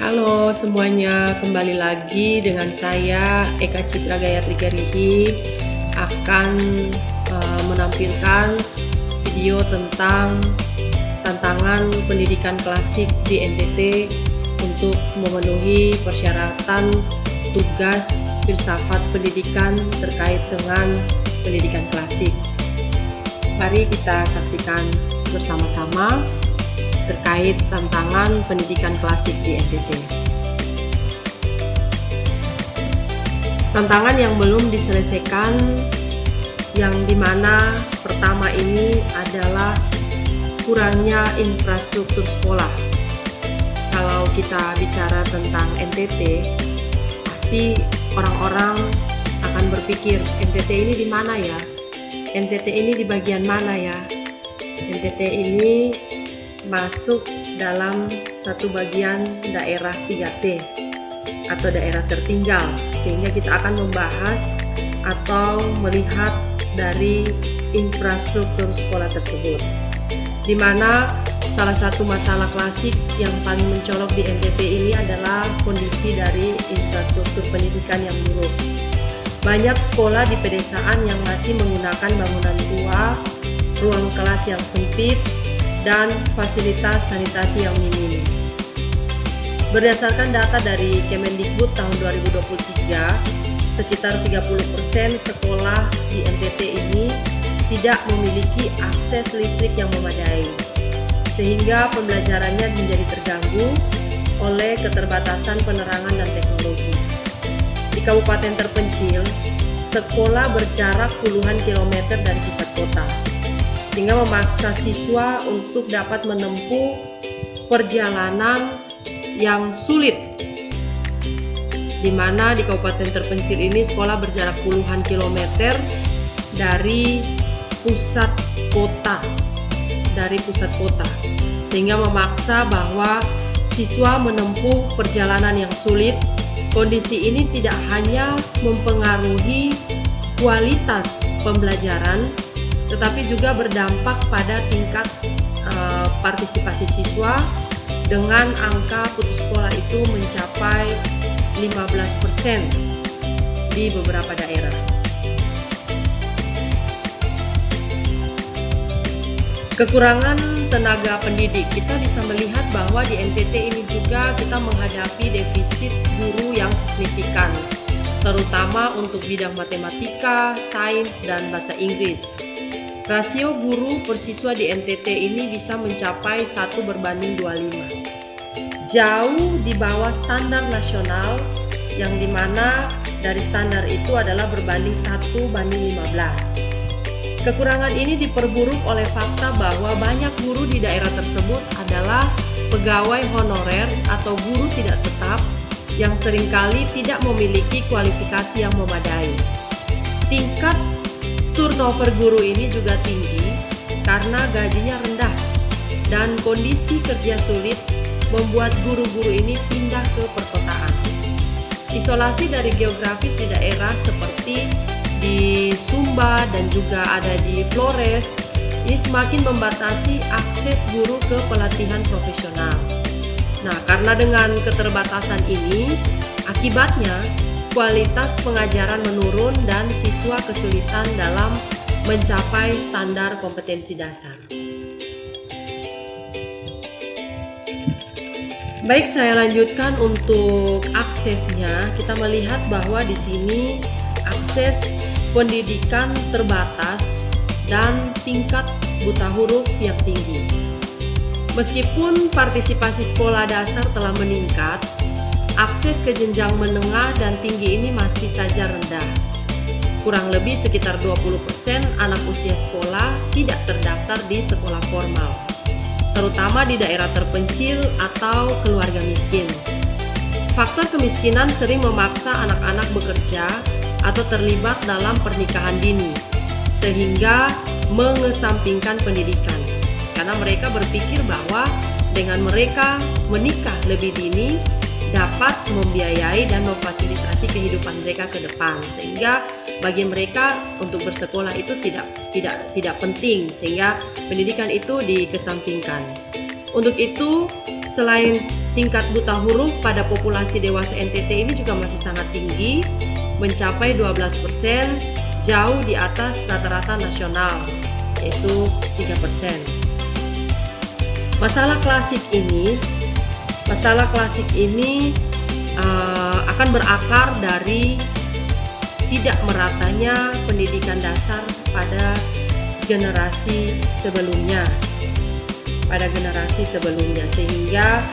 Halo semuanya, kembali lagi dengan saya Eka Citra Gayatri Gerihi akan menampilkan video tentang tantangan pendidikan klasik di NTT untuk memenuhi persyaratan tugas filsafat pendidikan terkait dengan pendidikan klasik. Mari kita saksikan bersama-sama terkait tantangan pendidikan klasik di NTT. Tantangan yang belum diselesaikan, yang dimana pertama ini adalah kurangnya infrastruktur sekolah. Kalau kita bicara tentang NTT, pasti orang-orang akan berpikir, NTT ini di mana ya? NTT ini di bagian mana ya? NTT ini masuk dalam satu bagian daerah 3T atau daerah tertinggal, sehingga kita akan membahas atau melihat dari infrastruktur sekolah tersebut, di mana salah satu masalah klasik yang paling mencolok di NTT ini adalah kondisi dari infrastruktur pendidikan yang buruk. Banyak sekolah di pedesaan yang masih menggunakan bangunan tua, ruang kelas yang sempit, dan fasilitas sanitasi yang minim. Berdasarkan data dari Kemendikbud tahun 2023, sekitar 30% sekolah di NTT ini tidak memiliki akses listrik yang memadai, sehingga pembelajarannya menjadi terganggu oleh keterbatasan penerangan dan teknologi. Di kabupaten terpencil, sekolah berjarak puluhan kilometer dari pusat kota, sehingga memaksa siswa untuk dapat menempuh perjalanan yang sulit, di mana di kabupaten terpencil ini sekolah berjarak puluhan kilometer dari pusat kota, sehingga memaksa bahwa siswa menempuh perjalanan yang sulit. Kondisi ini tidak hanya mempengaruhi kualitas pembelajaran, tetapi juga berdampak pada tingkat partisipasi siswa, dengan angka putus sekolah itu mencapai 15% di beberapa daerah. Kekurangan tenaga pendidik, kita bisa melihat bahwa di NTT ini juga kita menghadapi defisit guru yang signifikan, terutama untuk bidang matematika, sains, dan bahasa Inggris. Rasio guru per siswa di NTT ini bisa mencapai 1:25. Jauh di bawah standar nasional, yang dimana dari standar itu adalah berbanding 1:15. Kekurangan ini diperburuk oleh fakta bahwa banyak guru di daerah tersebut adalah pegawai honorer atau guru tidak tetap yang seringkali tidak memiliki kualifikasi yang memadai. Tingkat turnover guru ini juga tinggi karena gajinya rendah, dan kondisi kerja sulit membuat guru-guru ini pindah ke perkotaan. Isolasi dari geografis di daerah seperti di Sumba dan juga ada di Flores ini semakin membatasi akses guru ke pelatihan profesional. Nah, karena dengan keterbatasan ini, akibatnya kualitas pengajaran menurun dan siswa kesulitan dalam mencapai standar kompetensi dasar. Baik, saya lanjutkan untuk aksesnya. Kita melihat bahwa di sini akses pendidikan terbatas dan tingkat buta huruf yang tinggi. Meskipun partisipasi sekolah dasar telah meningkat, akses ke jenjang menengah dan tinggi ini masih saja rendah. Kurang lebih sekitar 20% anak usia sekolah tidak terdaftar di sekolah formal, terutama di daerah terpencil atau keluarga miskin. Faktor kemiskinan sering memaksa anak-anak bekerja atau terlibat dalam pernikahan dini, sehingga mengesampingkan pendidikan, karena mereka berpikir bahwa dengan mereka menikah lebih dini dapat membiayai dan memfasilitasi kehidupan mereka ke depan, sehingga bagi mereka untuk bersekolah itu tidak penting, sehingga pendidikan itu dikesampingkan. Untuk itu, selain tingkat buta huruf pada populasi dewasa NTT ini juga masih sangat tinggi, mencapai 12%, jauh di atas rata-rata nasional, yaitu 3%. Masalah klasik ini akan berakar dari tidak meratanya pendidikan dasar pada generasi sebelumnya, sehingga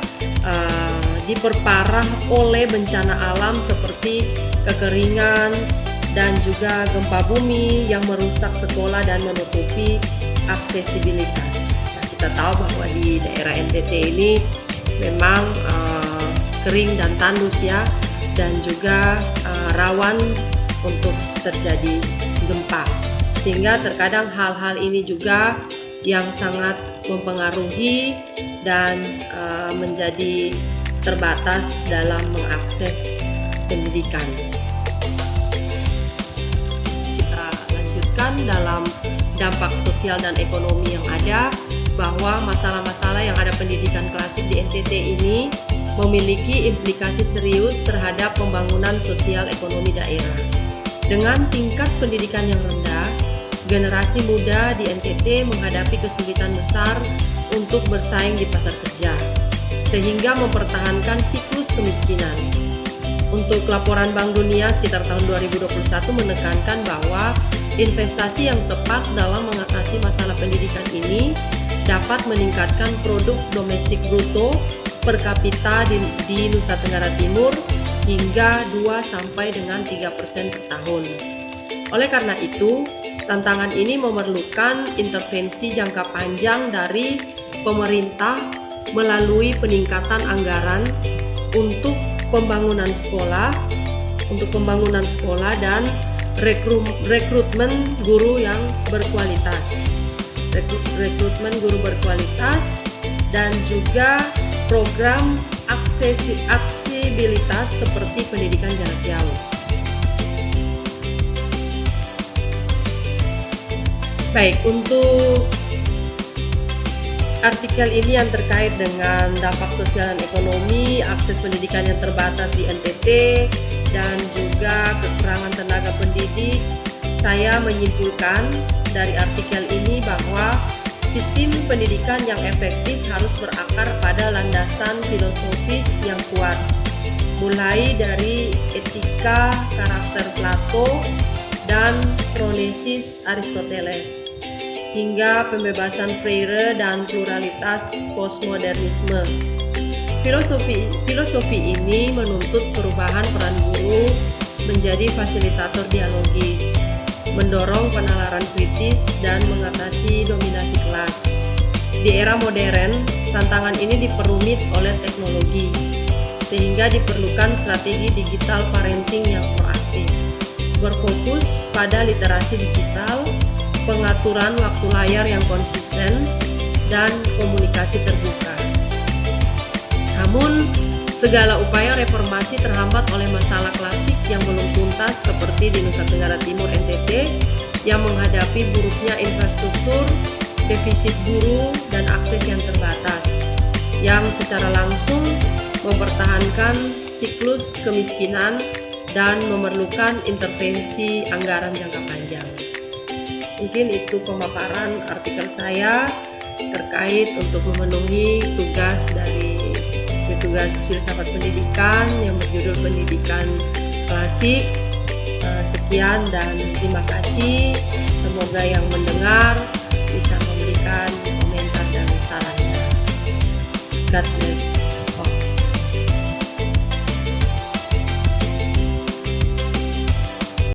diperparah oleh bencana alam seperti kekeringan dan juga gempa bumi yang merusak sekolah dan menutupi aksesibilitas. Nah, kita tahu bahwa di daerah NTT ini memang kering dan tandus ya, dan juga rawan untuk terjadi gempa, sehingga terkadang hal-hal ini juga yang sangat mempengaruhi dan menjadi terbatas dalam mengakses pendidikan. Kita lanjutkan dalam dampak sosial dan ekonomi yang ada, bahwa masalah-masalah yang ada pendidikan klasik di NTT ini memiliki implikasi serius terhadap pembangunan sosial ekonomi daerah. Dengan tingkat pendidikan yang rendah, generasi muda di NTT menghadapi kesulitan besar untuk bersaing di pasar kerja, sehingga mempertahankan siklus kemiskinan. Untuk laporan Bank Dunia sekitar tahun 2021 menekankan bahwa investasi yang tepat dalam mengatasi masalah pendidikan ini dapat meningkatkan produk domestik bruto per kapita di Nusa Tenggara Timur hingga 2-3% per tahun. Oleh karena itu, tantangan ini memerlukan intervensi jangka panjang dari pemerintah melalui peningkatan anggaran untuk pembangunan sekolah dan rekrutmen guru yang berkualitas. Dan juga program aksesibilitas seperti pendidikan jarak jauh. Baik, untuk artikel ini yang terkait dengan dampak sosial dan ekonomi, akses pendidikan yang terbatas di NTT, dan juga kekurangan tenaga pendidik, saya menyimpulkan dari artikel ini bahwa sistem pendidikan yang efektif harus berakar pada landasan filosofis yang kuat, mulai dari etika karakter Plato dan Phronesis Aristoteles, hingga pembebasan Freire dan pluralitas postmodernisme. Filosofi ini menuntut perubahan peran guru menjadi fasilitator dialogis, mendorong penalaran kritis, dan mengatasi dominasi kelas. Di era modern, tantangan ini diperumit oleh teknologi, sehingga diperlukan strategi digital parenting yang proaktif, berfokus pada literasi digital, pengaturan waktu layar yang konsisten, dan komunikasi terbuka. Namun, segala upaya reformasi terhambat oleh masalah klasik yang belum tuntas seperti di Nusa Tenggara Timur NTT yang menghadapi buruknya infrastruktur, defisit guru, dan akses yang terbatas, yang secara langsung mempertahankan siklus kemiskinan dan memerlukan intervensi anggaran jangka panjang. Mungkin itu pemaparan artikel saya terkait untuk memenuhi tugas filsafat pendidikan yang berjudul pendidikan klasik. Sekian dan terima kasih. Semoga yang mendengar